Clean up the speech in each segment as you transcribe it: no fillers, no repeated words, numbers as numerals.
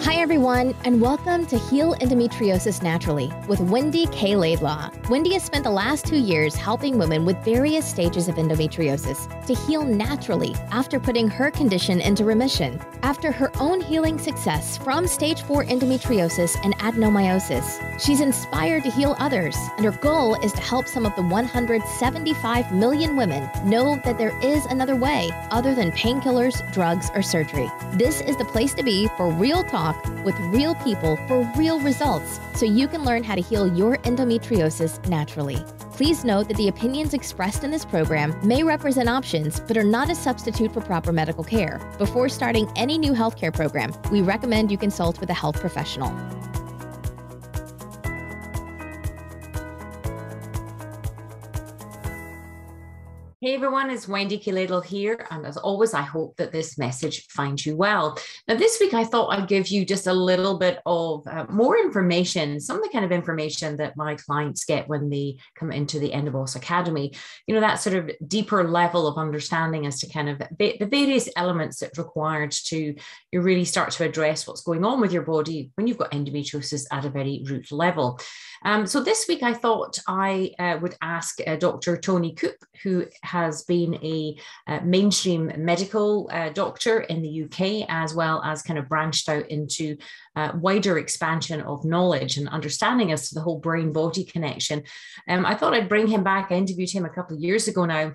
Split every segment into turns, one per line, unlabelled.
Hi, everyone, and welcome to Heal Endometriosis Naturally with Wendy K Laidlaw. Wendy has spent the last 2 years helping women with various stages of endometriosis to heal naturally after putting her condition into remission. After her own healing success from stage 4 endometriosis and adenomyosis, she's inspired to heal others, and her goal is to help some of the 175 million women know that there is another way other than painkillers, drugs, or surgery. This is the place to be for real talk with real people for real results, so you can learn how to heal your endometriosis naturally. Please note that the opinions expressed in this program may represent options, but are not a substitute for proper medical care. Before starting any new healthcare program, we recommend you consult with a health professional.
Hey everyone, it's Wendy K Laidlaw here, and as always, I hope that this message finds you well. Now, this week I thought I'd give you just a little bit of more information, some of the kind of information that my clients get when they come into the Menopause Academy. You know, that sort of deeper level of understanding as to kind of the various elements that's required to you really start to address what's going on with your body when you've got endometriosis at a very root level. So this week I thought I would ask Dr. Tony Coope, who has been a mainstream medical doctor in the UK, as well as kind of branched out into wider expansion of knowledge and understanding as to the whole brain-body connection. I thought I'd bring him back. I interviewed him a couple of years ago now.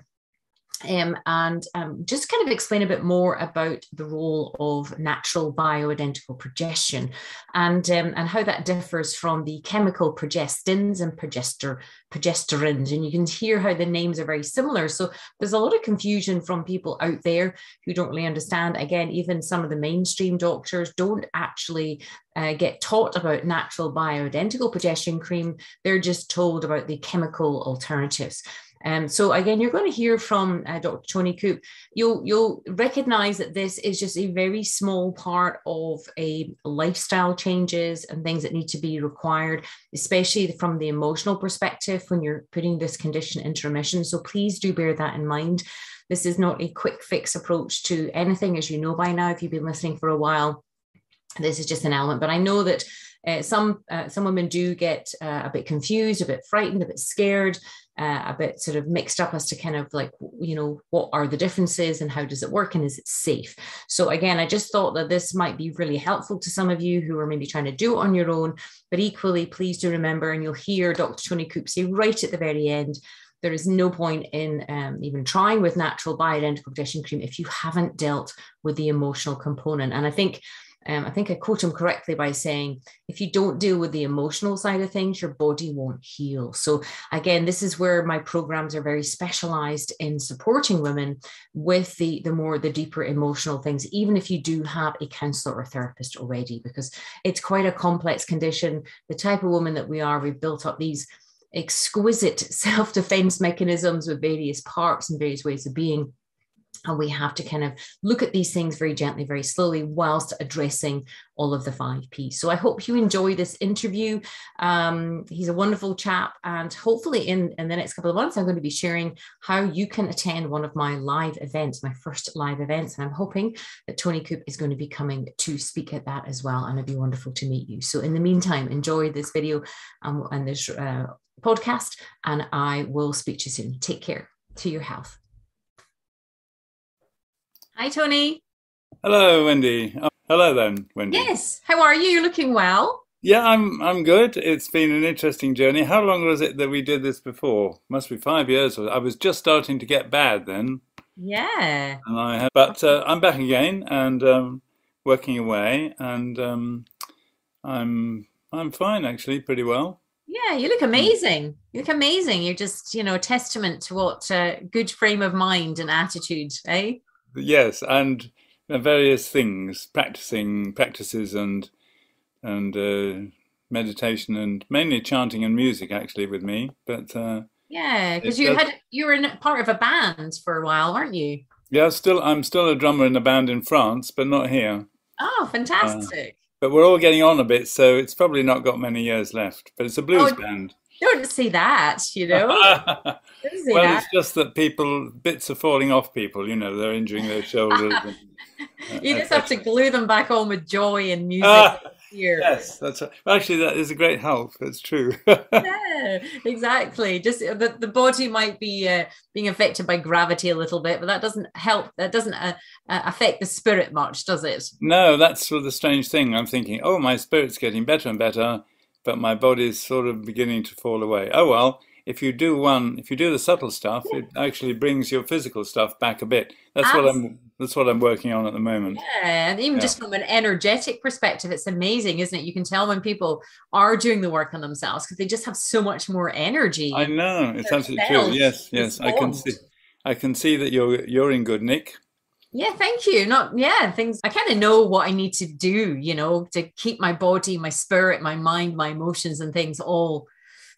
And just kind of explain a bit more about the role of natural bioidentical progestin and how that differs from the chemical progestins and progesterones. And you can hear how the names are very similar. So there's a lot of confusion from people out there who don't really understand. Again, even some of the mainstream doctors don't actually get taught about natural bioidentical progestin cream. They're just told about the chemical alternatives. So again, you're going to hear from Dr. Tony Coope. You'll recognize that this is just a very small part of a lifestyle changes and things that need to be required, especially from the emotional perspective when you're putting this condition into remission. So please do bear that in mind. This is not a quick fix approach to anything, as you know by now, if you've been listening for a while. This is just an element, but I know that some women do get a bit confused, a bit frightened, a bit scared, a bit sort of mixed up as to kind of like, you know, what are the differences and how does it work and is it safe? So again, I just thought that this might be really helpful to some of you who are maybe trying to do it on your own, but equally, please do remember, and you'll hear Dr. Tony Coope say right at the very end, there is no point in even trying with natural bioidentical progestin cream if you haven't dealt with the emotional component. And I think I quote him correctly by saying, if you don't deal with the emotional side of things, your body won't heal. So again, this is where my programs are very specialized in supporting women with the deeper emotional things, even if you do have a counselor or therapist already, because it's quite a complex condition. The type of woman that we are, we've built up these exquisite self-defense mechanisms with various parts and various ways of being. And we have to kind of look at these things very gently, very slowly, whilst addressing all of the 5 Ps. So I hope you enjoy this interview. He's a wonderful chap. And hopefully in the next couple of months, I'm going to be sharing how you can attend one of my live events, my first live events. And I'm hoping that Tony Coope is going to be coming to speak at that as well. And it'd be wonderful to meet you. So in the meantime, enjoy this video and this podcast. And I will speak to you soon. Take care. To your health. Hi, Tony.
Hello, Wendy. Oh, hello then, Wendy.
Yes. How are you? You're looking well.
Yeah, I'm good. It's been an interesting journey. How long was it that we did this before? Must be 5 years. I was just starting to get bad then.
Yeah.
And but I'm back again and working away, and I'm fine actually, pretty well.
Yeah, you look amazing. You look amazing. You're just, a testament to what good frame of mind and attitude, eh?
Yes, and various things, practices and meditation, and mainly chanting and music actually with me. But
yeah, because you were in part of a band for a while, weren't you?
Yeah, I'm still a drummer in a band in France, but not here.
Oh, fantastic!
But we're all getting on a bit, so it's probably not got many years left. But it's a blues band.
Don't say that, you know. Don't say
Well,
that.
it's just that bits are falling off people, they're injuring their shoulders.
You just have to
etc.
glue them back on with joy and music
Ah,
here.
yes, that's right. Well, actually, that is a great help. It's true.
Yeah, exactly. Just the body might be being affected by gravity a little bit, but that doesn't help. That doesn't affect the spirit much, does it?
No, that's sort of the strange thing. I'm thinking, oh, my spirit's getting better and better, but my body's sort of beginning to fall away. Oh, well, if you do the subtle stuff, it actually brings your physical stuff back a bit. That's what I'm working on at the moment.
Yeah, and even
Yeah.
just from an energetic perspective, it's amazing, isn't it? You can tell when people are doing the work on themselves because they just have so much more energy
I
and
know, it's
their
absolutely true.
cells
Yes, yes,
respond.
I can see that you're in good nick.
Yeah, thank you. Not, yeah, things I kind of know what I need to do, to keep my body, my spirit, my mind, my emotions, and things all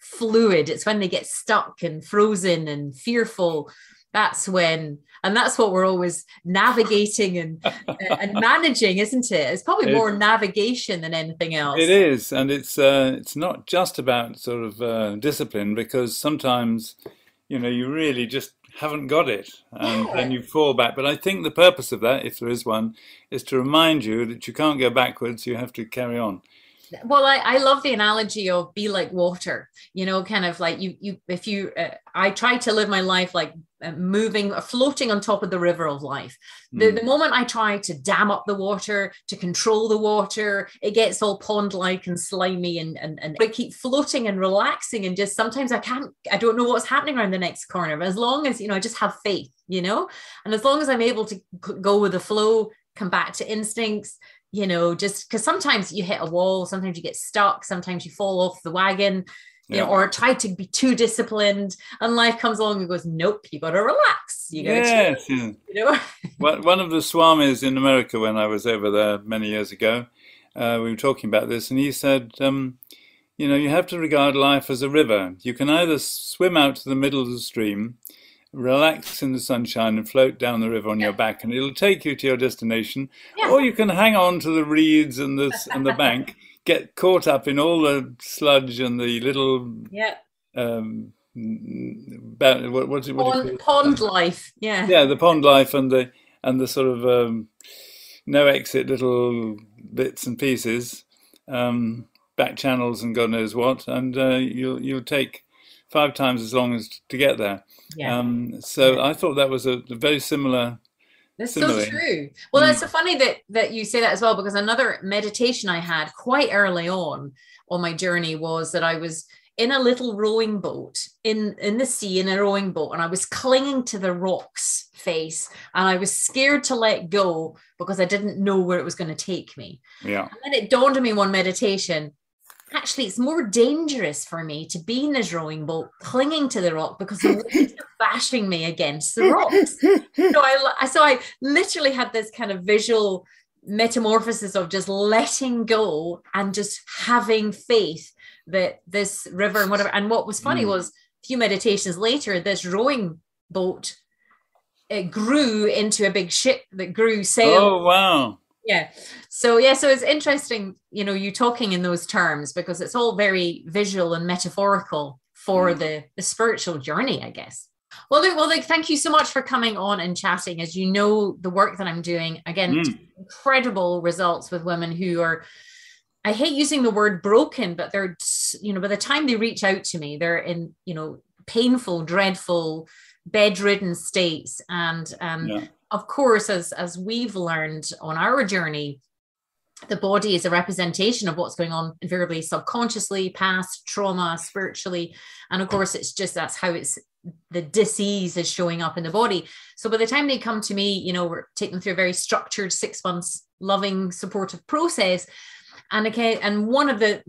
fluid. It's when they get stuck and frozen and fearful. That's what we're always navigating and managing, isn't it? It's probably
It,
more navigation than anything
it
else.
is, and it's not just about sort of discipline because sometimes you really just haven't got it, and then
Yeah.
you fall back. But I think the purpose of that, if there is one, is to remind you that you can't go backwards. You have to carry on.
Well, I love the analogy of be like water, kind of like if you, I try to live my life like floating on top of the river of life. The
Mm.
moment I try to dam up the water, to control the water, it gets all pond-like and slimy and I keep floating and relaxing. And just sometimes I don't know what's happening around the next corner. But as long as, I just have faith, and as long as I'm able to go with the flow, come back to instincts, just because sometimes you hit a wall, sometimes you get stuck, sometimes you fall off the wagon,
Yeah.
or try to be too disciplined, and life comes along and goes, nope, you got to relax, you got to chill,
Yes. Yeah.
you know.
One of the swamis in America when I was over there many years ago, we were talking about this, and he said, you have to regard life as a river. You can either swim out to the middle of the stream, relax in the sunshine and float down the river on your back, and it'll take you to your destination.
Yeah.
Or you can hang on to the reeds and the bank, get caught up in all the sludge and the little
Yeah.
what do you call it?
Pond life. Yeah.
Yeah, the pond life and the sort of no exit little bits and pieces, back channels and God knows what, and you'll take 5 times as long as to get there.
Yeah.
So I thought that was a very similar
That's so
simile.
true. Well, that's so funny that you say that as well, because another meditation I had quite early on my journey was that I was in a little rowing boat in the sea, in a rowing boat, and I was clinging to the rocks face, and I was scared to let go because I didn't know where it was going to take me.
Yeah.
And then it dawned on me one meditation, actually it's more dangerous for me to be in this rowing boat clinging to the rock because the waves are bashing me against the rocks. So I literally had this kind of visual metamorphosis of just letting go and just having faith that this river and whatever. And what was funny was a few meditations later, this rowing boat, it grew into a big ship that grew sail.
Oh, wow.
Yeah. So it's interesting, you talking in those terms because it's all very visual and metaphorical for the spiritual journey, I guess. Well, Luke, thank you so much for coming on and chatting. As you know, the work that I'm doing, again, incredible results with women who are, I hate using the word broken, but they're, by the time they reach out to me, they're in, painful, dreadful, bedridden states. And of course, as we've learned on our journey, the body is a representation of what's going on invariably subconsciously, past trauma, spiritually. And of course, that's how the disease is showing up in the body. So by the time they come to me, we're taking them through a very structured 6 months loving, supportive process. And one of the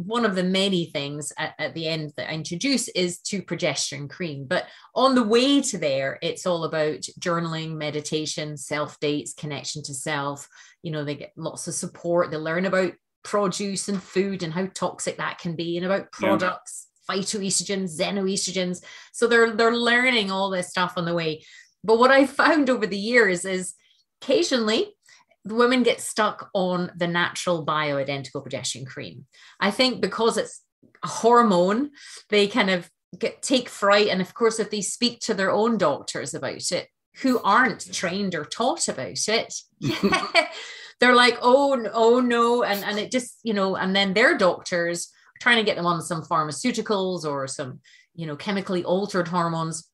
many things at the end that I introduce is to progesterone cream. But on the way to there, it's all about journaling, meditation, self-dates, connection to self. They get lots of support. They learn about produce and food and how toxic that can be, and about products, phytoestrogens, xenoestrogens. So they're learning all this stuff on the way. But what I found over the years is occasionally the women get stuck on the natural bioidentical progesterone cream. I think because it's hormone, they kind of take fright. And of course, if they speak to their own doctors about it, who aren't trained or taught about it, they're like, oh no. And it just, and then their doctors are trying to get them on some pharmaceuticals or some, chemically altered hormones.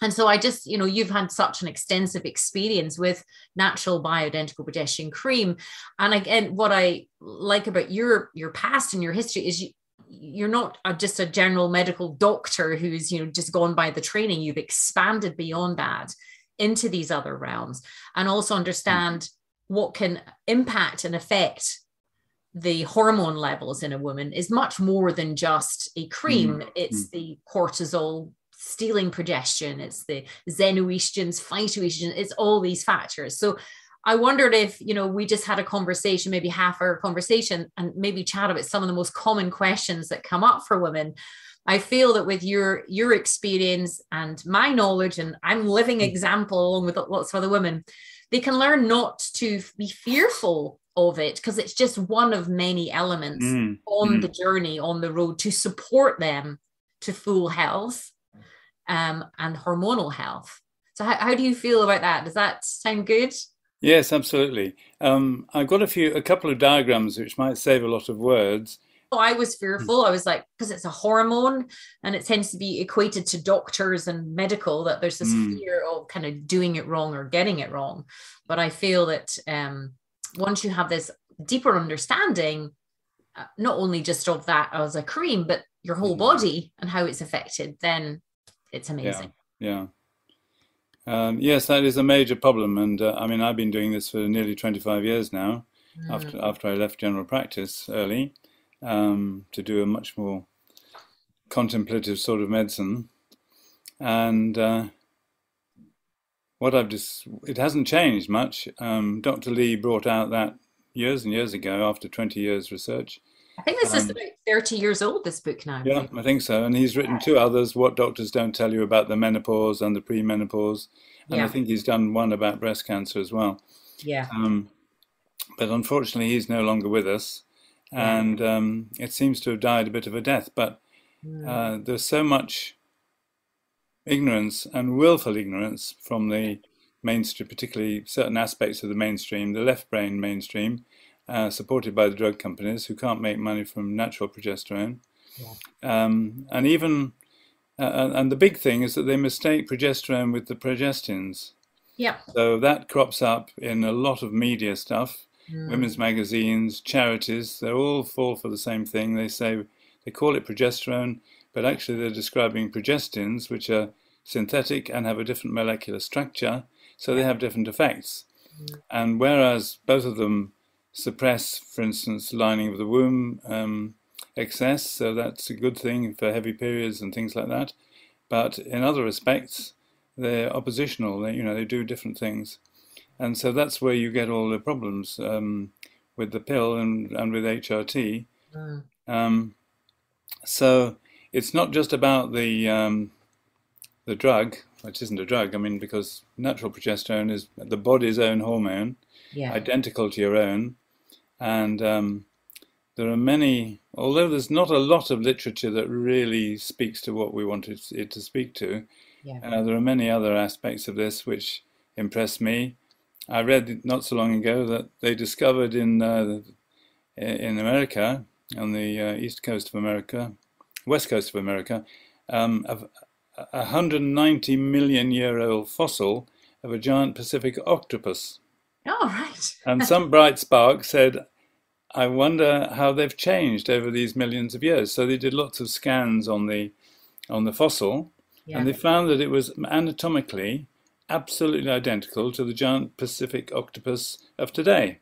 And so I just, you've had such an extensive experience with natural bioidentical progesterone cream. And again, what I like about your past and your history is you're not just a general medical doctor who's, just gone by the training. You've expanded beyond that into these other realms, and also understand what can impact and affect the hormone levels in a woman is much more than just a cream. It's the cortisol stealing progesterone, it's the xenoestrogens, phytoestrogens, it's all these factors. So I wondered if, we just had a conversation, maybe half hour conversation, and maybe chat about some of the most common questions that come up for women. I feel that with your experience and my knowledge, and I'm living example along with lots of other women, they can learn not to be fearful of it, because it's just one of many elements on the journey, on the road to support them to full health and hormonal health. So how do you feel about that? Does that sound good?
Yes, absolutely. I've got a couple of diagrams which might save a lot of words.
I was fearful. I was like, because it's a hormone and it tends to be equated to doctors and medical, that there's this fear of kind of doing it wrong or getting it wrong. But I feel that once you have this deeper understanding, not only just of that as a cream, but your whole body and how it's affected, then it's amazing.
Yeah. Yes, that is a major problem. And I mean, I've been doing this for nearly 25 years now, after I left general practice early. To do a much more contemplative sort of medicine, and it hasn't changed much. Dr. Lee brought out that years and years ago after 20 years research.
I think this is about 30 years old, this book now.
Yeah, I think so. And he's written two others, What Doctors Don't Tell You About the Menopause and the Premenopause. And I think he's done one about breast cancer as well.
Yeah.
But unfortunately, he's no longer with us. And it seems to have died a bit of a death. But there's so much ignorance and willful ignorance from the mainstream, particularly certain aspects of the mainstream, the left brain mainstream, supported by the drug companies who can't make money from natural progesterone. And even, and the big thing is that they mistake progesterone with the progestins.
Yeah.
So that crops up in a lot of media stuff. Women's magazines, charities, they all fall for the same thing. They call it progesterone, but actually they're describing progestins, which are synthetic and have a different molecular structure, so they have different effects. And whereas both of them suppress, for instance, lining of the womb excess, so that's a good thing for heavy periods and things like that, but in other respects, they're oppositional. They do different things. And so that's where you get all the problems with the pill and with HRT. So it's not just about the drug, which isn't a drug. I mean, because natural progesterone is the body's own hormone, identical to your own. And there are many, although there's not a lot of literature that really speaks to what we want it to speak to, there are many other aspects of this which impress me. I read not so long ago that they discovered in America, on the east coast of America, west coast of America, a 190 million year old fossil of a giant Pacific octopus.
Oh, right.
And some bright spark said, I wonder how they've changed over these millions of years. So they did lots of scans on the fossil, and they found that it was anatomically absolutely identical to the giant Pacific octopus of today.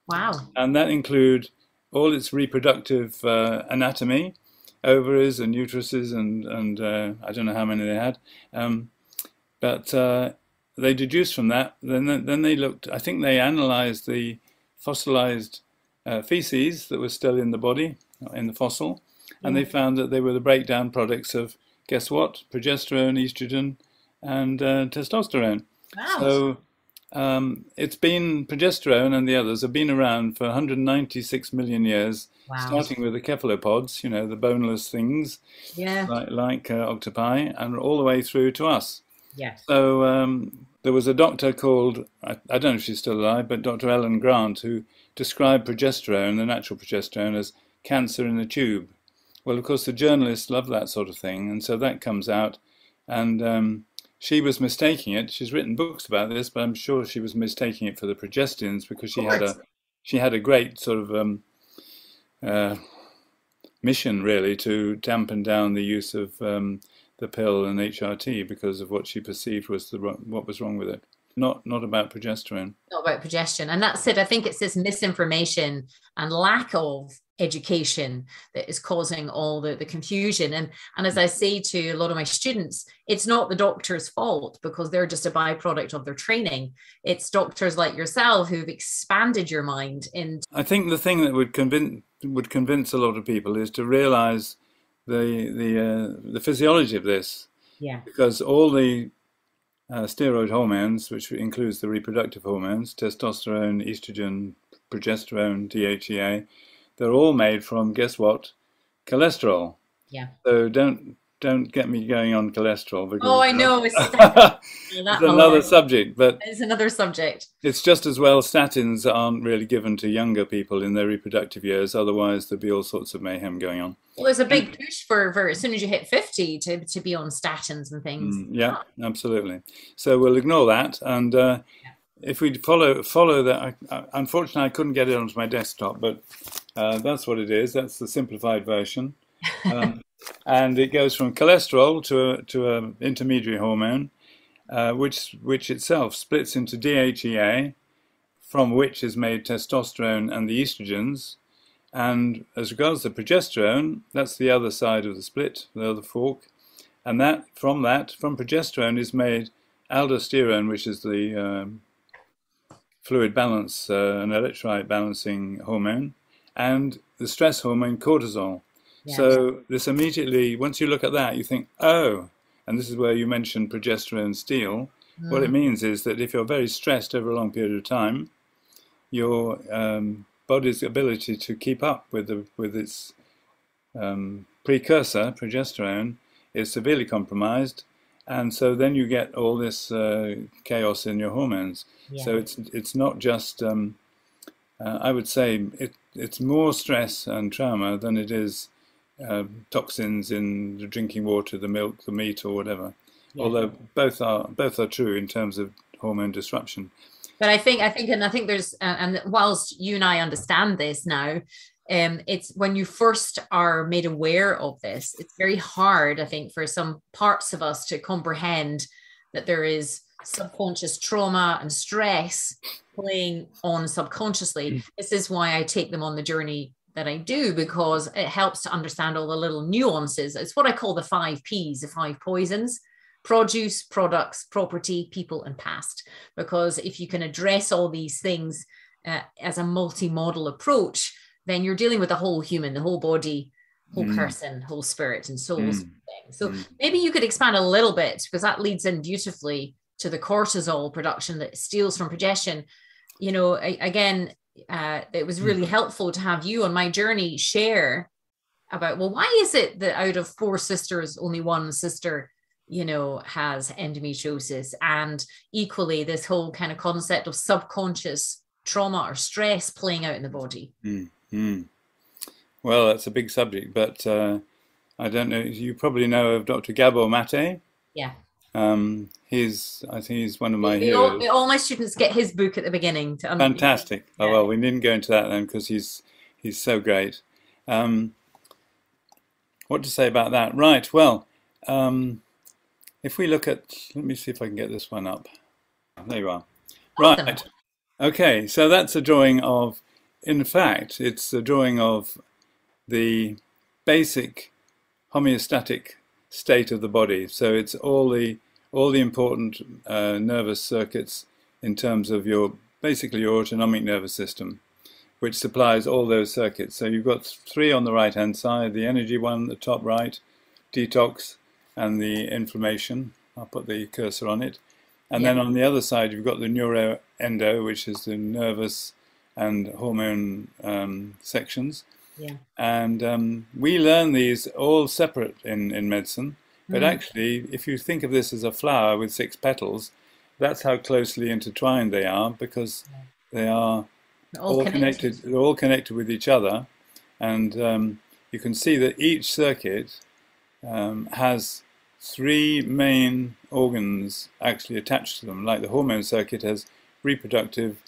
Wow. And
that include all its reproductive anatomy, ovaries and uteruses, and I don't know how many they had. But they deduced from that, then they looked, I think they analyzed the fossilized feces that were still in the body, in the fossil, and they found that they were the breakdown products of, guess what, progesterone, estrogen, and testosterone.
Wow.
So It's been, progesterone and the others have been around for 196 million years,
Wow.
starting with the cephalopods, you know, the boneless things,
Yeah.
like octopi, and all the way through to us.
Yes.
So there was a doctor called, I don't know if she's still alive, but Dr. Ellen Grant, who described progesterone, the natural progesterone, as cancer in a tube. Well, of course, the journalists love that sort of thing, and so that comes out, and she was mistaking it. She's written books about this, but I'm sure she was mistaking it for the progestins because she had a great sort of uh, mission really to dampen down the use of the pill and HRT because of what she perceived was what was wrong with it. Not about progesterone.
Not about progestin. And that's it. I think it's this misinformation and lack of education that is causing all the confusion. And as I say to a lot of my students, it's not the doctor's fault because they're just a byproduct of their training. It's doctors like yourself who've expanded your mind.
I think the thing that would convince a lot of people is to realize the physiology of this.
Yeah.
Because all the steroid hormones, which includes the reproductive hormones, testosterone, estrogen, progesterone, DHEA, they're all made from, guess what? Cholesterol.
Yeah.
So don't get me going on cholesterol because
I know it's
another subject, but
it's another subject.
It's just as well statins aren't really given to younger people in their reproductive years. Otherwise, there'd be all sorts of mayhem going on.
Well, there's a big push for as soon as you hit 50 to be on statins and things.
Yeah, absolutely. So we'll ignore that, and if we follow that, unfortunately, I couldn't get it onto my desktop, but that's what it is. That's the simplified version. And it goes from cholesterol to an intermediary hormone, which itself splits into DHEA, from which is made testosterone and the estrogens. And as regards the progesterone, that's the other side of the split, the other fork. And from progesterone is made aldosterone, which is the fluid balance and electrolyte balancing hormone, and the stress hormone cortisol. Yes. So this immediately, once you look at that, you think, oh, and this is where you mentioned progesterone steal. What it means is that if you're very stressed over a long period of time, your body's ability to keep up with its precursor, progesterone, is severely compromised, and so then you get all this chaos in your hormones. Yeah. So it's not just I would say it's more stress and trauma than it is toxins in the drinking water, the milk, the meat, or whatever. Yeah. Although both are true in terms of hormone disruption.
But I think there's and whilst you and I understand this now, it's when you first are made aware of this, it's very hard, I think, for some parts of us to comprehend that there is subconscious trauma and stress playing on subconsciously. This is why I take them on the journey that I do, because it helps to understand all the little nuances. It's what I call the 5 Ps, the 5 poisons: produce, products, property, people, and past. Because if you can address all these things as a multi-model approach, then you're dealing with the whole human, the whole body, whole person, whole spirit and soul. So maybe you could expand a little bit, because that leads in beautifully to the cortisol production that steals from progestin. You know, again, it was really helpful to have you on my journey share about, well, why is it that out of 4 sisters, only one sister, you know, has endometriosis? And equally, this whole kind of concept of subconscious trauma or stress playing out in the body.
Well, that's a big subject, but I don't know. You probably know of Dr. Gabor Mate.
Yeah.
I think he's one of my heroes.
All my students get his book at the beginning.
Fantastic. Yeah. Oh, well, we didn't go into that then because he's so great. What to say about that? Right. Well, if we look at, let me see if I can get this one up. There you are.
Awesome.
Right. Okay. So that's a drawing of, in fact, it's a drawing of the basic homeostatic state of the body. So it's all the important nervous circuits in terms of basically your autonomic nervous system, which supplies all those circuits. So you've got 3 on the right hand side: the energy one at the top right, detox, and the inflammation. I'll put the cursor on it. And then on the other side, you've got the neuroendo, which is the nervous and hormone sections.
Yeah.
And we learn these all separate in medicine. But actually, if you think of this as a flower with 6 petals, that's how closely intertwined they are, because they are all connected. They're all connected with each other. And you can see that each circuit has 3 main organs actually attached to them. Like the hormone circuit has reproductive,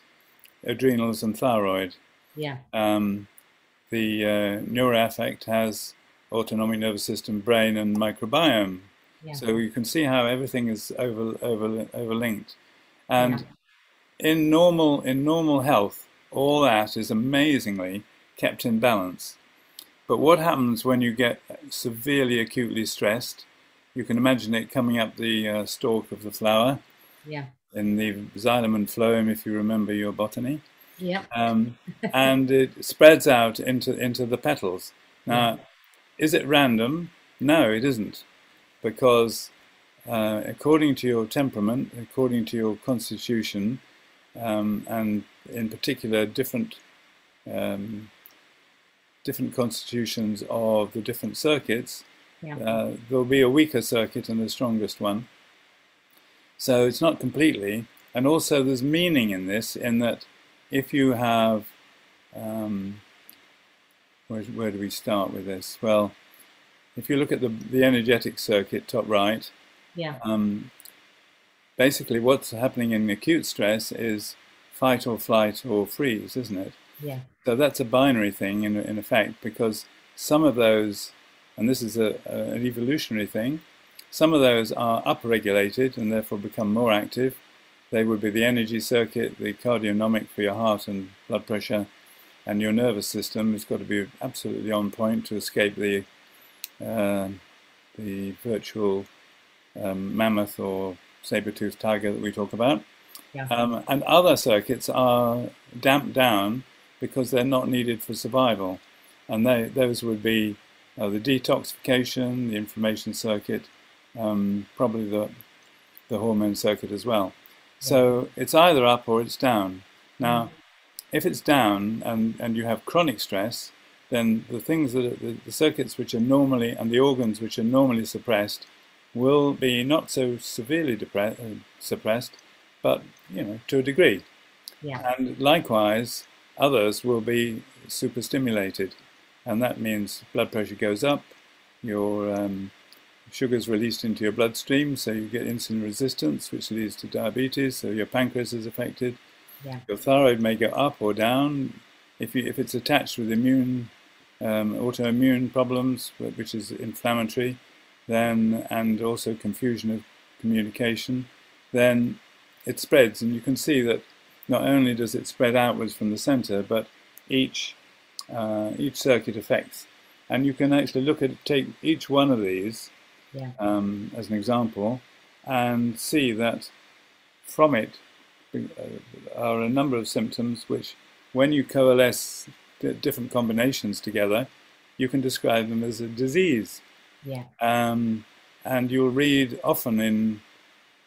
adrenals, and thyroid.
Yeah.
The neuroaffect has autonomic nervous system, brain, and microbiome. Yeah. So you can see how everything is overlinked. And in normal health, all that is amazingly kept in balance. But what happens when you get severely acutely stressed? You can imagine it coming up the stalk of the flower.
Yeah.
In the xylem and phloem, if you remember your botany.
Yeah.
And it spreads out into the petals. Now, is it random? No, it isn't, because according to your temperament, according to your constitution, and in particular different constitutions of the different circuits, there'll be a weaker circuit and the strongest one. So it's not completely, and also there's meaning in this, in that if you have, where do we start with this? Well, if you look at the energetic circuit, top right, basically what's happening in acute stress is fight or flight or freeze, isn't it?
Yeah.
So that's a binary thing in effect, because some of those, and this is an evolutionary thing, some of those are upregulated and therefore become more active. They would be the energy circuit, the cardionomic for your heart and blood pressure, and your nervous system has got to be absolutely on point to escape the virtual mammoth or saber-toothed tiger that we talk about. Yeah. And other circuits are damped down because they're not needed for survival. And those would be the detoxification, the inflammation circuit, probably the hormone circuit as well. So it's either up or it's down. Now, if it's down and you have chronic stress, then the things that the circuits which are normally, and the organs which are normally suppressed, will be not so severely suppressed, but to a degree. Yeah. And likewise, others will be superstimulated, and that means blood pressure goes up, your sugar's released into your bloodstream, so you get insulin resistance, which leads to diabetes, so your pancreas is affected. Yeah. Your thyroid may go up or down. If it's attached with autoimmune problems, which is inflammatory, then, and also confusion of communication, then it spreads. And you can see that not only does it spread outwards from the center, but each circuit affects. And you can actually take each one of these as an example, and see that from it are a number of symptoms which, when you coalesce different combinations together, you can describe them as a disease. Yeah. And you'll read often in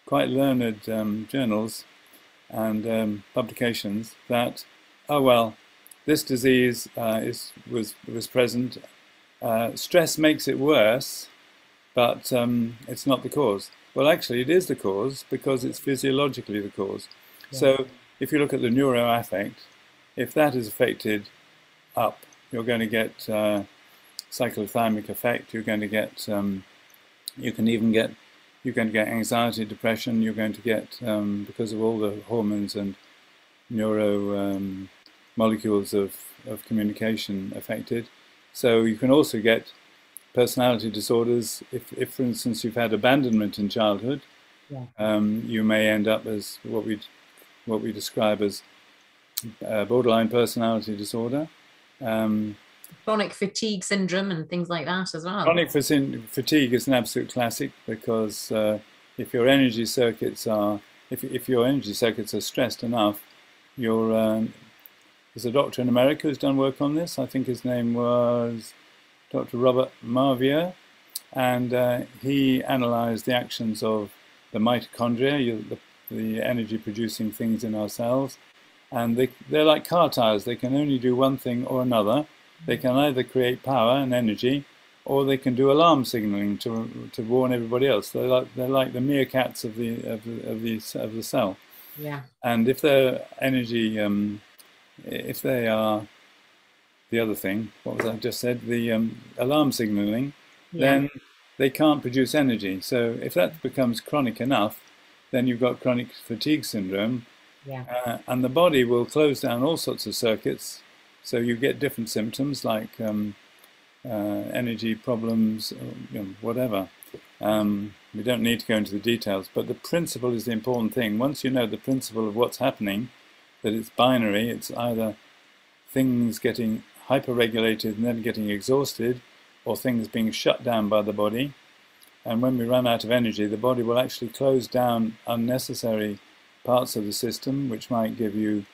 quite learned journals and publications that, oh well, this disease was present. Stress makes it worse, but it's not the cause. Well, actually, it is the cause, because it's physiologically the cause. Yeah. So if you look at the neuroaffect, if that is affected up, you're going to get cyclothymic effect. You're going to get, you're going to get anxiety, depression. You're going to get, because of all the hormones and neuro molecules of communication affected. So you can also get personality disorders. If for instance, you've had abandonment in childhood, you may end up as what we describe as borderline personality disorder.
Chronic fatigue syndrome and things like that as well.
Chronic fatigue is an absolute classic, because if your energy circuits are stressed enough, there's a doctor in America who's done work on this. I think his name was Dr. Robert Marvier, and he analyzed the actions of the mitochondria, the energy producing things in our cells, and they're like car tires. They can only do one thing or another. They can either create power and energy, or they can do alarm signaling to warn everybody else. They're like the meerkats of the cell.
Yeah.
And if they're energy, if they are the other thing, what was I just said, the alarm signaling, then they can't produce energy. So if that becomes chronic enough, then you've got chronic fatigue syndrome, and the body will close down all sorts of circuits. So you get different symptoms like energy problems, whatever. We don't need to go into the details, but the principle is the important thing. Once you know the principle of what's happening, that it's binary, it's either things getting hyper-regulated and then getting exhausted, or things being shut down by the body. And when we run out of energy, the body will actually close down unnecessary parts of the system, which might give you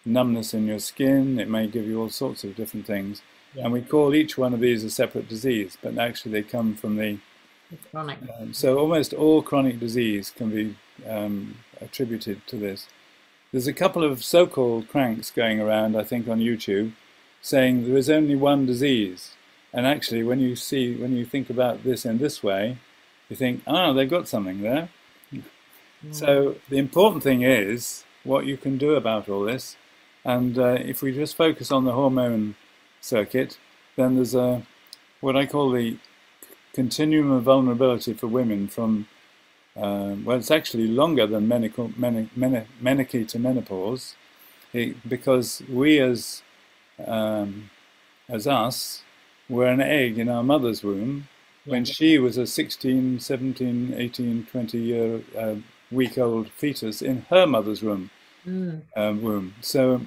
numbness in your skin, it may give you all sorts of different things. And we call each one of these a separate disease, but actually they come from the
chronic.
So almost all chronic disease can be attributed to this. There's a couple of so-called cranks going around, I think, on YouTube, saying there is only one disease. And actually, when you think about this in this way, you think, they've got something there. So the important thing is what you can do about all this. And if we just focus on the hormone circuit, then there's what I call the continuum of vulnerability for women from, well, it's actually longer than menarche to menopause, because we as us were an egg in our mother's womb when she was a 16, 17, 18, 20-year week-old fetus in her mother's womb. So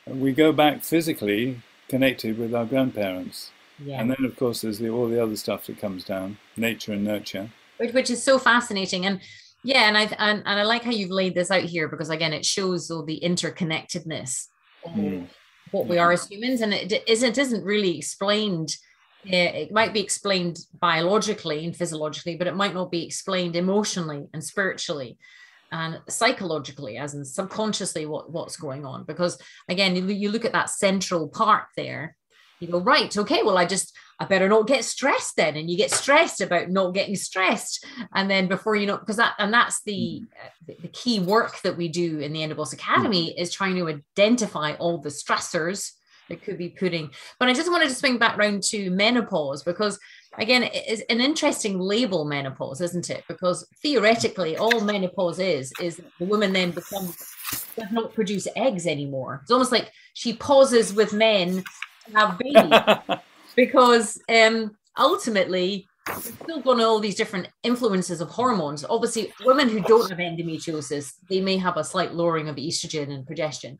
we go back physically connected with our grandparents. And then, of course, there's all the other stuff that comes down, nature and nurture.
Which is so fascinating. And I like how you've laid this out here, because, again, it shows all the interconnectedness of what we are as humans. And it isn't really explained. It might be explained biologically and physiologically, but it might not be explained emotionally and spiritually and psychologically, as in subconsciously what's going on. Because, again, you look at that central part there, you go, right, okay, well, I better not get stressed then. And you get stressed about not getting stressed. And then before you know, that's the key work that we do in the Endometriosis Academy, is trying to identify all the stressors that could be putting. But I just wanted to swing back round to menopause, because, again, it's an interesting label, menopause, isn't it? Because theoretically, all menopause is the woman then does not produce eggs anymore. It's almost like she pauses with men to have babies, because ultimately we're still going to all these different influences of hormones. Obviously, women who don't have endometriosis, they may have a slight lowering of estrogen and progesterone.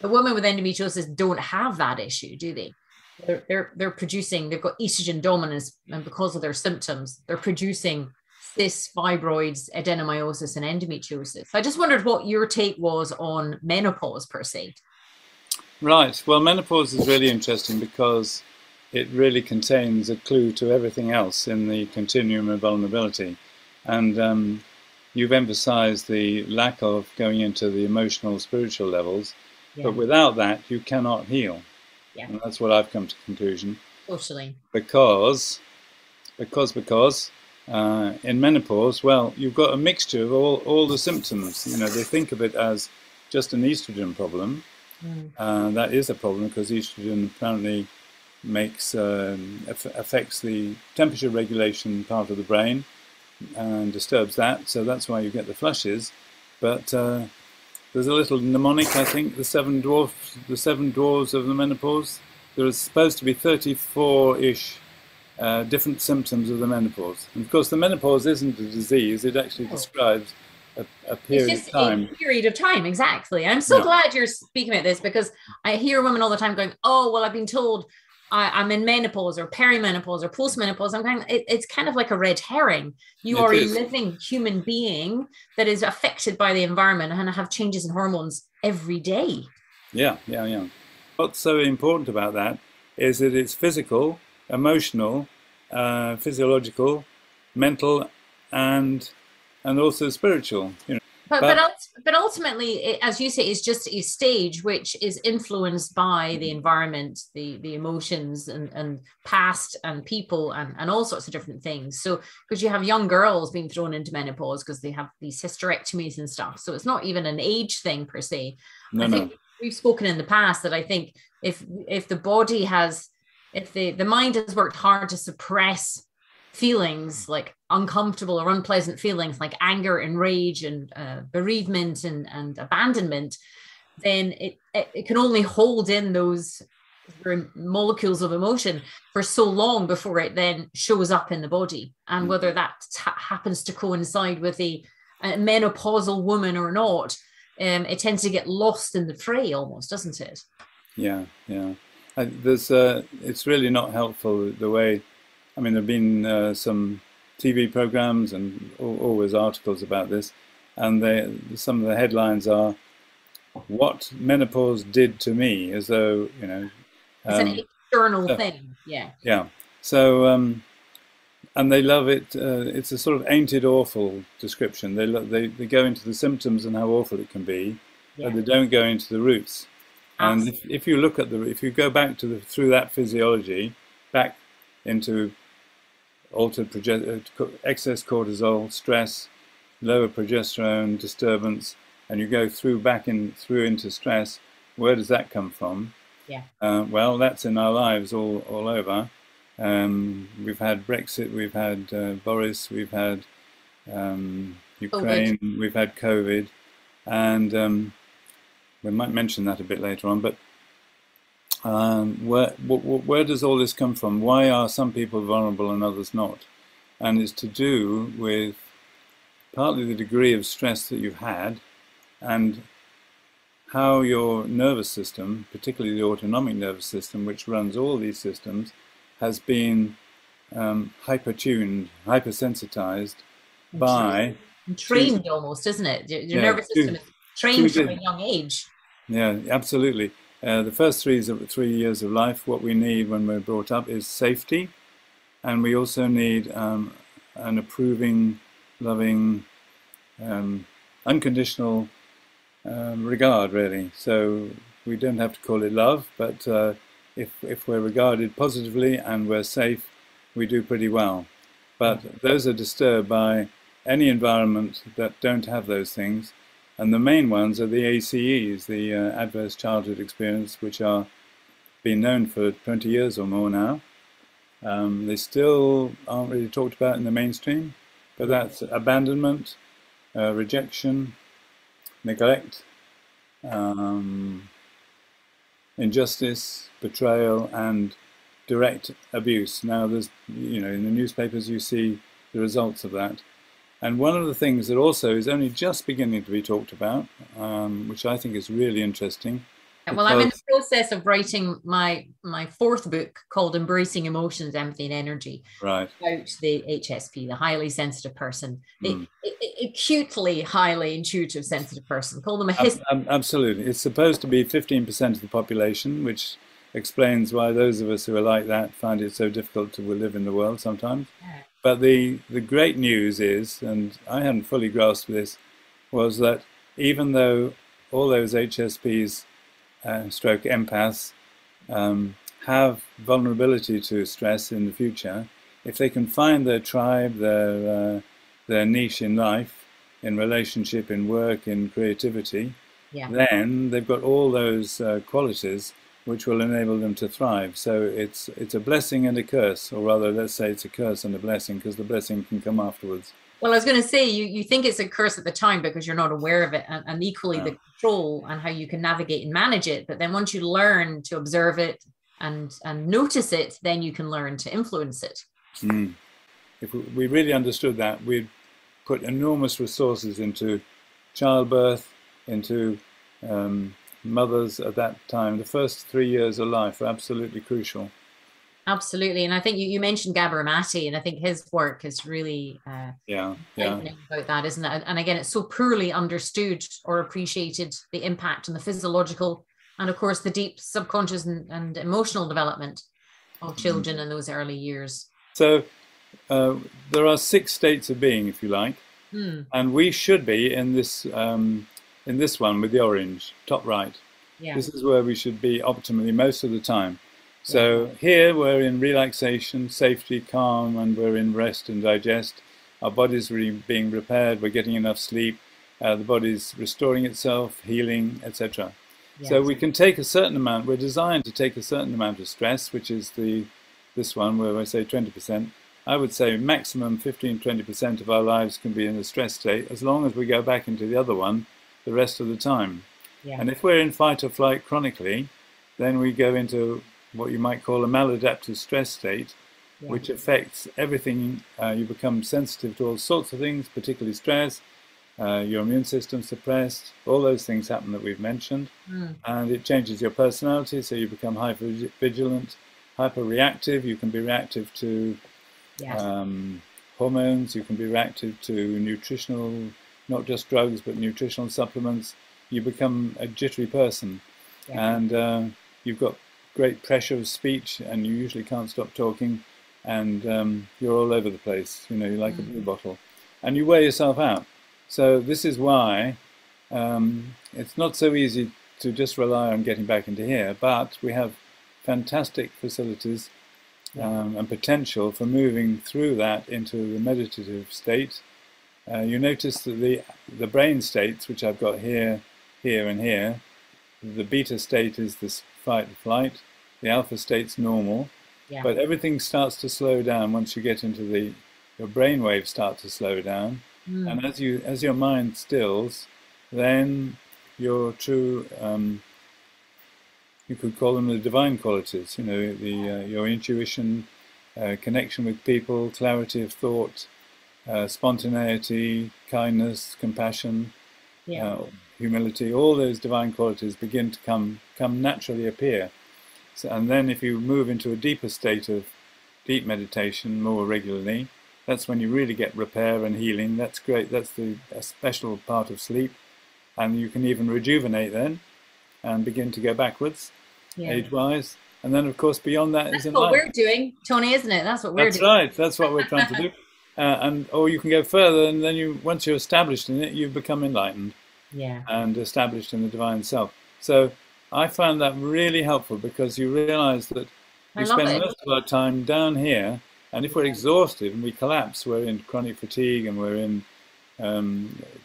The women with endometriosis don't have that issue, do they? They're producing, they've got estrogen dominance, and because of their symptoms, they're producing cysts, fibroids, adenomyosis, and endometriosis. I just wondered what your take was on menopause per se.
Right. Well, menopause is really interesting because it really contains a clue to everything else in the continuum of vulnerability. And you've emphasized the lack of going into the emotional, spiritual levels. But without that, you cannot heal. And that's what I've come to conclusion.
Totally.
Because in menopause, well, you've got a mixture of all the symptoms. They think of it as just an estrogen problem. That is a problem, because estrogen apparently affects the temperature regulation part of the brain and disturbs that. So that's why you get the flushes. But there's a little mnemonic, I think, the seven dwarves of the menopause. There is supposed to be 34-ish different symptoms of the menopause. And of course, the menopause isn't a disease. It actually describes a period of time.
A period of time, exactly. I'm so glad you're speaking about this, because I hear women all the time going, oh, well, I've been told I'm in menopause or perimenopause or postmenopause. I'm going, it's kind of like a red herring. You are a living human being that is affected by the environment and have changes in hormones every day. Yeah.
What's so important about that is that it's physical, emotional, physiological, mental, and also spiritual.
But ultimately, as you say, it's just a stage which is influenced by the environment, the emotions, and past and people, and all sorts of different things. So because you have young girls being thrown into menopause because they have these hysterectomies and stuff, so it's not even an age thing per se. I think we've spoken in the past that I think if the body has, if the mind has worked hard to suppress feelings like uncomfortable or unpleasant feelings like anger and rage and bereavement and abandonment, then it can only hold in those molecules of emotion for so long before it then shows up in the body. And whether that happens to coincide with a menopausal woman or not, it tends to get lost in the fray almost, doesn't it?
Yeah. It's really not helpful the way, I mean, there have been some TV programs and always articles about this, and some of the headlines are, "What menopause did to me," as though, you know.
It's an external thing, yeah.
Yeah. So, and they love it. It's a sort of "ain't it awful" description. They go into the symptoms and how awful it can be, but they don't go into the roots. And if you look at if you go back to through that physiology, back into altered excess cortisol, stress, lower progesterone, disturbance, and you go back through into stress, where does that come from?
Yeah.
Well, that's in our lives all over. We've had Brexit, we've had Boris, we've had Ukraine, COVID. We've had COVID, and we might mention that a bit later on, but where does all this come from? Why are some people vulnerable and others not? And it's to do with partly the degree of stress that you've had and how your nervous system, particularly the autonomic nervous system, which runs all these systems, has been hyper-tuned, hypersensitized by...
trained almost, isn't it? Your nervous system is trained from a young age.
Yeah, absolutely. The first 3 years of life, what we need when we're brought up is safety, and we also need an approving, loving, unconditional regard, really. So we don't have to call it love, but if we're regarded positively and we're safe, we do pretty well. But those are disturbed by any environment that don't have those things. And the main ones are the ACEs, the adverse childhood experience, which are been known for 20 years or more now. They still aren't really talked about in the mainstream, but that's abandonment, rejection, neglect, injustice, betrayal, and direct abuse. Now, there's, in the newspapers you see the results of that. And one of the things that also is only just beginning to be talked about, which I think is really interesting.
Well, I'm in the process of writing my fourth book called Embracing Emotions, Empathy and Energy.
Right.
About the HSP, the highly sensitive person, the acutely highly intuitive sensitive person. Call them a
Absolutely. It's supposed to be 15% of the population, which explains why those of us who are like that find it so difficult to live in the world sometimes. Yeah. But the great news is, and I hadn't fully grasped this, was that even though all those HSPs stroke empaths have vulnerability to stress in the future, if they can find their tribe, their niche in life, in relationship, in work, in creativity, then they've got all those qualities which will enable them to thrive. So it's a blessing and a curse, or rather, let's say it's a curse and a blessing, because the blessing can come afterwards.
Well, I was going to say, you think it's a curse at the time because you're not aware of it, and equally the control and how you can navigate and manage it. But then once you learn to observe it and notice it, then you can learn to influence it.
If we really understood that, we'd put enormous resources into childbirth, into mothers at that time. The first 3 years of life are absolutely crucial.
Absolutely. And I think you mentioned Gabor Mate, and I think his work is really about that, isn't it? And again, it's so poorly understood or appreciated, the impact on the physiological and, of course, the deep subconscious and emotional development of children in those early years.
So there are 6 states of being, if you like.
Mm.
And we should be in this one with the orange, top right.
Yeah.
This is where we should be optimally most of the time. So here we're in relaxation, safety, calm, and we're in rest and digest. Our body's being repaired, we're getting enough sleep, the body's restoring itself, healing, etc. So we can take a certain amount, we're designed to take a certain amount of stress, which is this one where I say 20%. I would say maximum 15-20% of our lives can be in a stress state, as long as we go back into the other one the rest of the time.
Yeah.
And if we're in fight or flight chronically, then we go into what you might call a maladaptive stress state, which affects everything. You become sensitive to all sorts of things, particularly stress, your immune system suppressed, all those things happen that we've mentioned. And it changes your personality, so you become hyper-vigilant, hyper-reactive. You can be reactive to hormones, you can be reactive to nutritional, not just drugs, but nutritional supplements. You become a jittery person, and you've got great pressure of speech, and you usually can't stop talking, and you're all over the place. You know, you're like a blue bottle, and you wear yourself out. So this is why it's not so easy to just rely on getting back into here, but we have fantastic facilities and potential for moving through that into the meditative state. You notice that the brain states, which I've got here, here, and here, the beta state is this fight or flight, the alpha state's normal, but everything starts to slow down once you get into your brain waves start to slow down, and as your mind stills, then your true, you could call them the divine qualities, you know, your intuition, connection with people, clarity of thought, spontaneity, kindness, compassion, humility, all those divine qualities begin to come naturally appear. So, and then if you move into a deeper state of deep meditation more regularly, that's when you really get repair and healing. That's great. That's a special part of sleep. And you can even rejuvenate then and begin to go backwards, age-wise. And then, of course, beyond that is enlightenment.
That's what we're doing, Tony, isn't it? That's what we're doing.
That's right. That's what we're trying to do. Or you can go further, and then once you're established in it, you become enlightened and established in the divine self. So I found that really helpful, because you realize that we spend most of our time down here, and if we're exhausted and we collapse, we're in chronic fatigue and we're in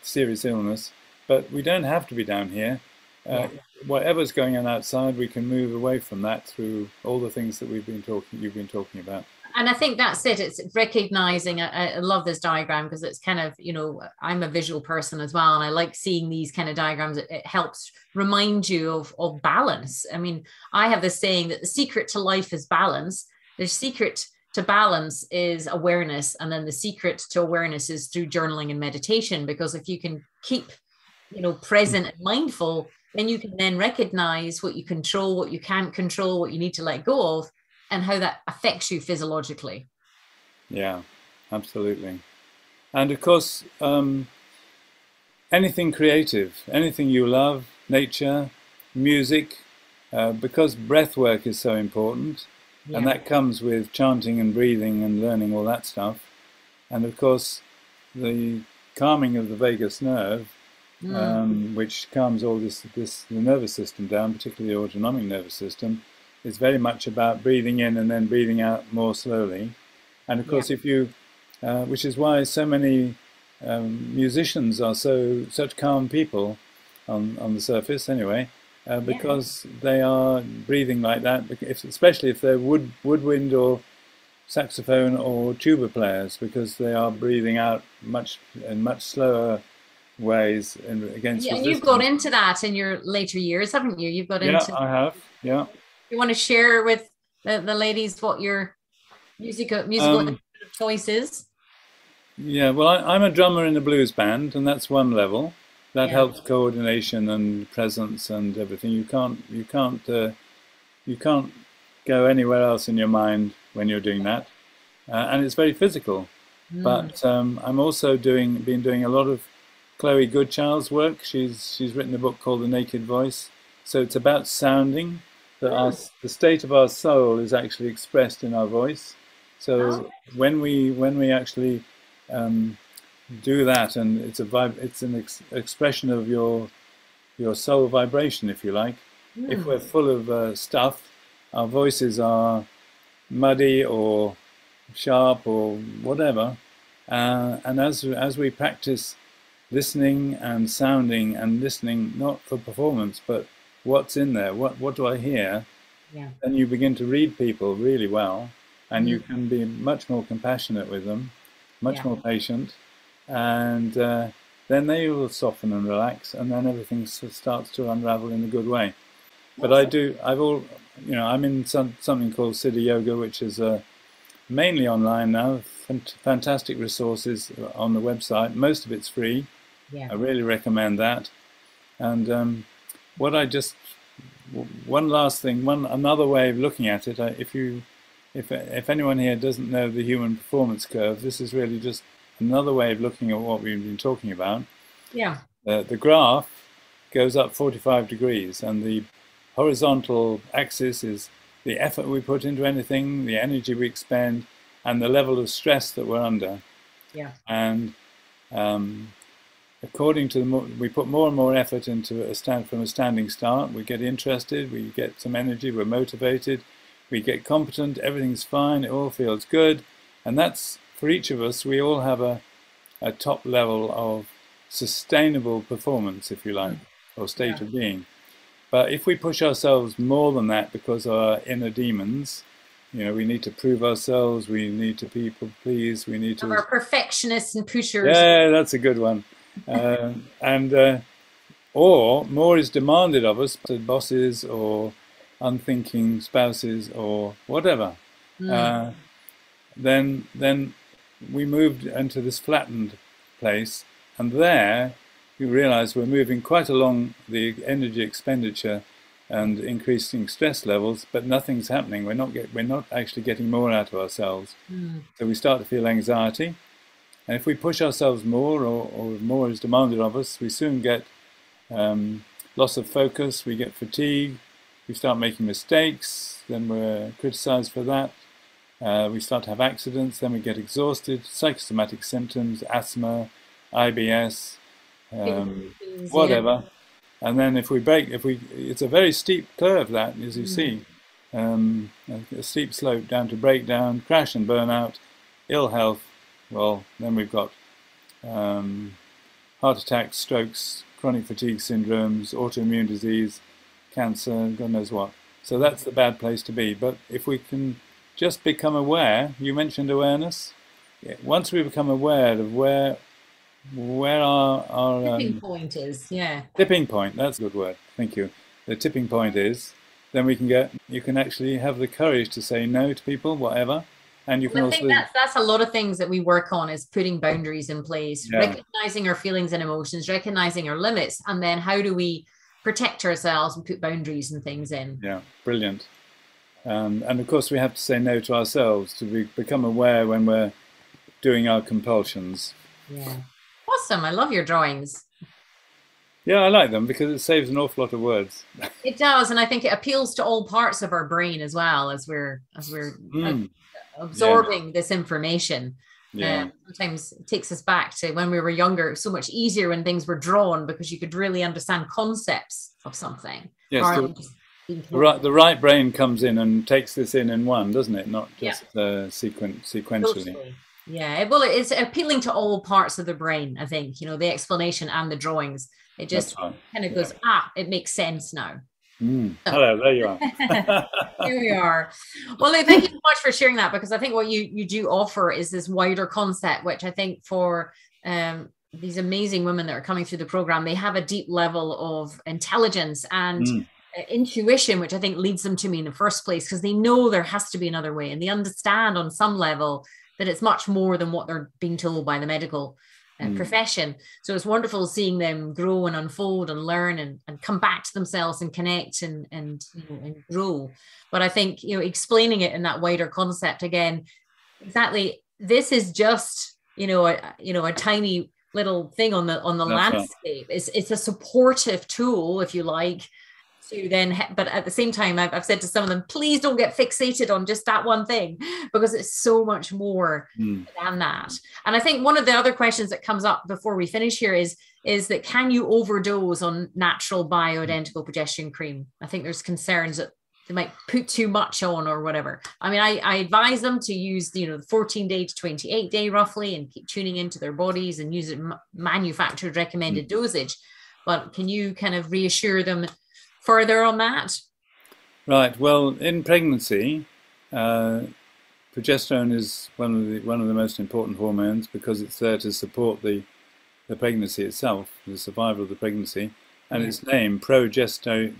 serious illness. But we don't have to be down here. Whatever's going on outside, we can move away from that through all the things that you've been talking about.
And I think that's it. It's recognizing, I love this diagram, because it's kind of, you know, I'm a visual person as well, and I like seeing these kind of diagrams. It helps remind you of balance. I mean, I have this saying that the secret to life is balance. The secret to balance is awareness. And then the secret to awareness is through journaling and meditation, because if you can keep, you know, present and mindful, then you can then recognize what you control, what you can't control, what you need to let go of, and how that affects you physiologically.
Yeah, absolutely. And of course, anything creative, anything you love, nature, music, because breath work is so important, and that comes with chanting and breathing and learning all that stuff. And of course, the calming of the vagus nerve, which calms all the nervous system down, particularly the autonomic nervous system, is very much about breathing in and then breathing out more slowly. And of course, if you, which is why so many musicians are such calm people on the surface anyway, because they are breathing like that, especially if they're woodwind or saxophone or tuba players, because they are breathing out in much slower ways against resistance.
And you've got into that in your later years, haven't you? You've got into.
I have. Yeah.
You want to share with the ladies what your musical choice is? Yeah,
well, I'm a drummer in a blues band, and that's one level. That helps coordination and presence and everything. You can't go anywhere else in your mind when you're doing that, and it's very physical. But I'm also been doing a lot of Chloe Goodchild's work. She's written a book called The Naked Voice. So it's about sounding. That the state of our soul is actually expressed in our voice. So when we actually do that, and it's an expression of your soul vibration, if you like. If we're full of stuff, our voices are muddy or sharp or whatever, and as we practice listening and sounding and listening, not for performance, but what's in there, what do I hear?
Yeah.
Then you begin to read people really well, and you can be much more compassionate with them, much more patient, and then they will soften and relax, and then everything starts to unravel in a good way. But I'm in something called Siddha Yoga, which is mainly online now. Fantastic resources on the website. Most of it's free. I really recommend that. And one last thing, another way of looking at it. If anyone here doesn't know the human performance curve, this is really just another way of looking at what we've been talking about.
Yeah.
The graph goes up 45 degrees, and the horizontal axis is the effort we put into anything, the energy we expend, and the level of stress that we're under.
Yeah.
And according to we put more and more effort into from a standing start. We get interested, we get some energy, we're motivated, we get competent, everything's fine, it all feels good. And that's, for each of us, we all have a top level of sustainable performance, if you like, or state of being. But if we push ourselves more than that because of our inner demons, we need to prove ourselves, we need to people please, we need to...
Our perfectionists and pushers.
Yeah, that's a good one. Or more is demanded of us, bosses or unthinking spouses or whatever. Then we moved into this flattened place, and there we realize we're moving quite along the energy expenditure and increasing stress levels, but nothing's happening. We're not actually getting more out of ourselves. So we start to feel anxiety. And if we push ourselves more, or more is demanded of us, we soon get loss of focus, we get fatigue, we start making mistakes, then we're criticized for that. We start to have accidents, then we get exhausted, psychosomatic symptoms, asthma, IBS, whatever. And then it's a very steep curve, that, as you see, a steep slope down to breakdown, crash and burnout, ill health. Well, then we've got heart attacks, strokes, chronic fatigue syndromes, autoimmune disease, cancer, God knows what. So that's the bad place to be. But if we can just become aware, you mentioned awareness. Once we become aware of where our
tipping point is,
tipping point, that's a good word, thank you. The tipping point is, then you can actually have the courage to say no to people, whatever. And you can
I think that's a lot of things that we work on, is putting boundaries in place, recognizing our feelings and emotions, recognizing our limits, and then how do we protect ourselves and put boundaries and things in.
Yeah, brilliant. And of course we have to say no to ourselves, to become aware when we're doing our compulsions.
Yeah. Awesome. I love your drawings.
Yeah, I like them because it saves an awful lot of words.
It does, and I think it appeals to all parts of our brain as well, as we're absorbing this information. Sometimes it takes us back to when we were younger. It was so much easier when things were drawn, because you could really understand concepts of something.
Yes, the right brain comes in and takes this in one, doesn't it? Not just sequentially.
Totally. Yeah, well, it's appealing to all parts of the brain, I think, the explanation and the drawings. It just kind of goes, it makes sense now.
Hello, there you are.
Here we are. Well, thank you so much for sharing that, because I think what you do offer is this wider concept, which I think for these amazing women that are coming through the program, they have a deep level of intelligence and intuition, which I think leads them to me in the first place, because they know there has to be another way, and they understand on some level that it's much more than what they're being told by the medical profession. So it's wonderful seeing them grow and unfold and learn and come back to themselves and connect and grow. But I think, explaining it in that wider concept again, exactly, this is just, a tiny little thing on the landscape. Right. It's a supportive tool, if you like, to then, but at the same time, I've said to some of them, please don't get fixated on just that one thing, because it's so much more than that. And I think one of the other questions that comes up before we finish here is that can you overdose on natural bioidentical progesterone cream? I think there's concerns that they might put too much on or whatever. I mean, I advise them to use, the 14-day to 28-day roughly, and keep tuning into their bodies and use it manufactured recommended dosage. But can you kind of reassure them further on that?
Right. Well, in pregnancy, progesterone is one of the most important hormones, because it's there to support the pregnancy itself, the survival of the pregnancy. And its name, progesterone,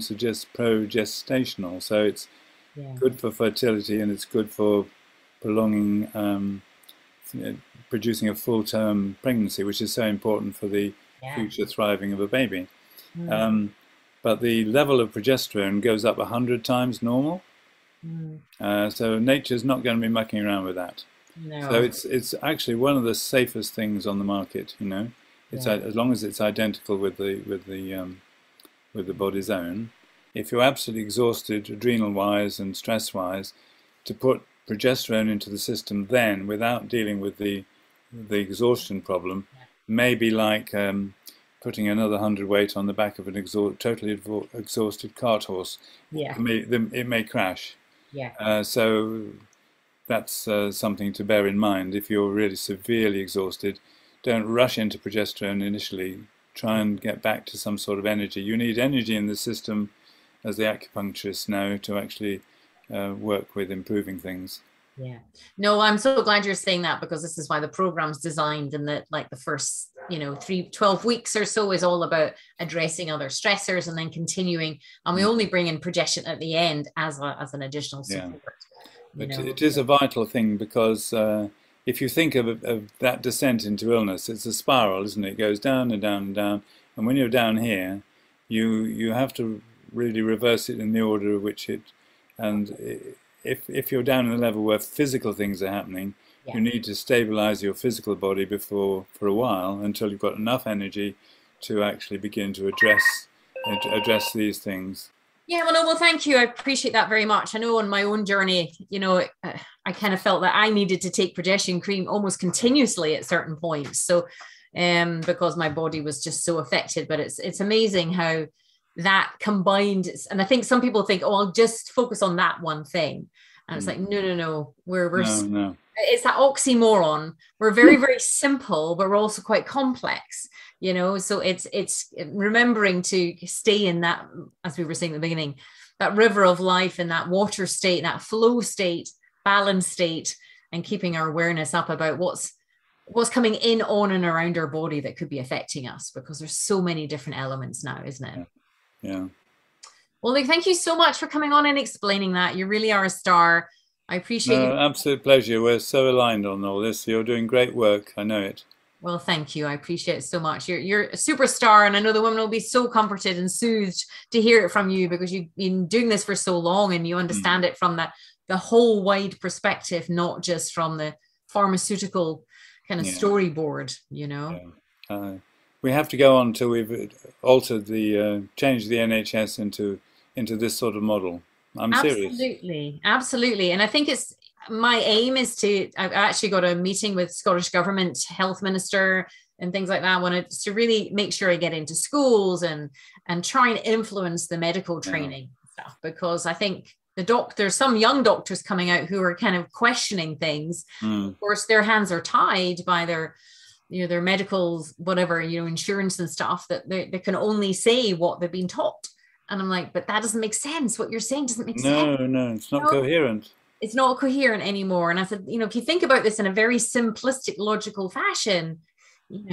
suggests progestational. So it's good for fertility, and it's good for prolonging, producing a full-term pregnancy, which is so important for the future thriving of a baby. But the level of progesterone goes up 100 times normal. So nature's not going to be mucking around with that.
No.
So it's actually one of the safest things on the market, It's as long as it's identical with the body's own. If you're absolutely exhausted, adrenal-wise and stress-wise, to put progesterone into the system then, without dealing with the exhaustion problem, may be like putting another 100 weight on the back of an totally exhausted cart horse. It may crash. So that's something to bear in mind. If you're really severely exhausted, don't rush into progesterone initially. Try and get back to some sort of energy. You need energy in the system, as the acupuncturists know, to actually work with improving things.
No, I'm so glad you're saying that, because this is why the program's designed, and that like the first 12 weeks or so is all about addressing other stressors, and then continuing, and we only bring in progesterone at the end as an additional support.
It is a vital thing, because if you think of that descent into illness, it's a spiral, isn't it? It goes down and down and down, and when you're down here, you have to really reverse it in the order of which it. And if you're down in a level where physical things are happening, you need to stabilize your physical body for a while, until you've got enough energy to actually begin to address these things.
Well, thank you. I appreciate that very much. I know on my own journey, I kind of felt that I needed to take progesterone cream almost continuously at certain points. So, because my body was just so affected. But it's amazing how that combined, and I think some people think, oh, I'll just focus on that one thing. And it's like, no.
No.
It's that oxymoron. We're very, very simple, but we're also quite complex. So it's remembering to stay in that, as we were saying at the beginning, that river of life, and that water state, that flow state, balance state, and keeping our awareness up about what's coming in, on, and around our body that could be affecting us, because there's so many different elements now, isn't it?
Yeah.
Well, Nick, thank you so much for coming on and explaining that. You really are a star. I appreciate you.
Absolute pleasure. We're so aligned on all this. You're doing great work. I know it.
Well, thank you. I appreciate it so much. You're a superstar, and I know the women will be so comforted and soothed to hear it from you, because you've been doing this for so long, and you understand it from the whole wide perspective, not just from the pharmaceutical kind of storyboard,
We have to go on until we've altered changed the NHS into this sort of model. I'm serious.
Absolutely. And I think my aim is I've actually got a meeting with Scottish Government Health Minister and things like that. I wanted to really make sure I get into schools and try and influence the medical training stuff, because I think there's some young doctors coming out who are kind of questioning things. Of course, their hands are tied by their medical, whatever, insurance and stuff, that they can only say what they've been taught. And I'm like, but that doesn't make sense. What you're saying doesn't make sense.
No, it's not coherent.
It's not coherent anymore. And I said, if you think about this in a very simplistic, logical fashion, we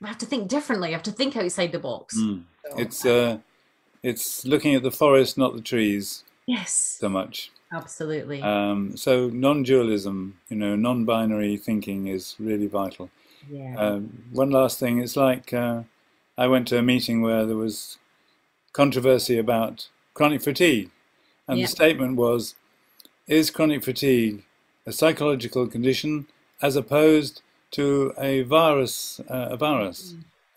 have to think differently. You have to think outside the box. So,
it's looking at the forest, not the trees.
Yes.
So much.
Absolutely.
So non-dualism, non-binary thinking is really vital. One last thing. It's like I went to a meeting where there was controversy about chronic fatigue, and the statement was, is chronic fatigue a psychological condition as opposed to a virus?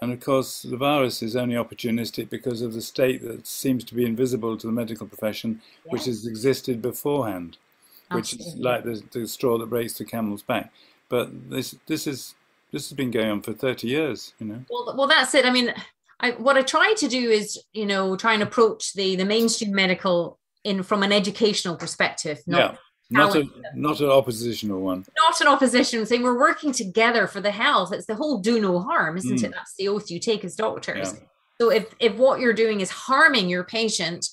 And of course, the virus is only opportunistic because of the state that seems to be invisible to the medical profession, which has existed beforehand, which is like the straw that breaks the camel's back. But this has been going on for 30 years, you know.
Well, that's it. I mean, what I try to do is, you know, try and approach the mainstream medical from an educational perspective, not
an oppositional one.
Not an opposition, saying we're working together for the health. It's the whole do no harm, isn't it? That's the oath you take as doctors. Yeah. So if what you're doing is harming your patient,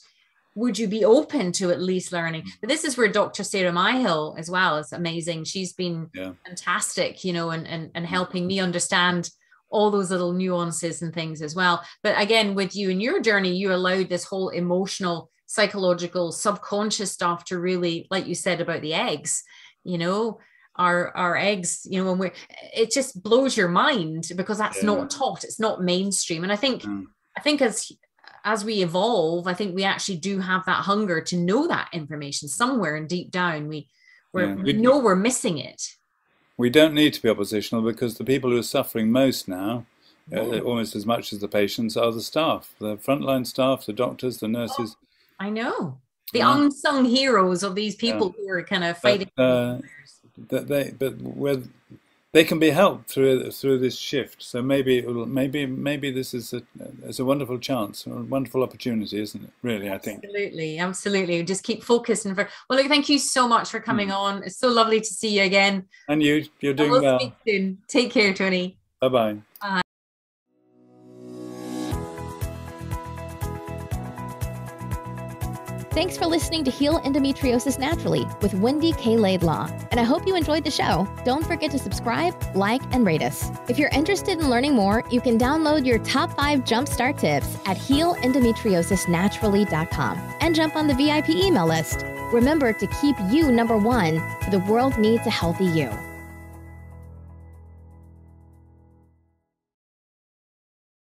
would you be open to at least learning? But this is where Dr. Sarah Myhill as well is amazing. She's been fantastic, you know, and helping me understand all those little nuances and things as well. But again, with you and your journey, you allowed this whole emotional, psychological, subconscious stuff to really, like you said about the eggs, you know, our eggs, you know, it just blows your mind because that's not taught. It's not mainstream. And I think as we evolve, I think we actually do have that hunger to know that information somewhere and deep down. We know we're missing it.
We don't need to be oppositional because the people who are suffering most now, almost as much as the patients, are the staff, the frontline staff, the doctors, the nurses.
I know. The unsung heroes of these people who are kind of fighting.
They can be helped through this shift. So maybe this is a wonderful chance, a wonderful opportunity, isn't it? Really, I think.
Absolutely. Just keep focused. Well, look, thank you so much for coming on. It's so lovely to see you again.
And you're doing well.
Speak soon. Take care, Tony.
Bye-bye.
Bye.
Thanks for listening to Heal Endometriosis Naturally with Wendy K Laidlaw. And I hope you enjoyed the show. Don't forget to subscribe, like, and rate us. If you're interested in learning more, you can download your top 5 jumpstart tips at healendometriosisnaturally.com and jump on the VIP email list. Remember to keep you number one, for the world needs a healthy you.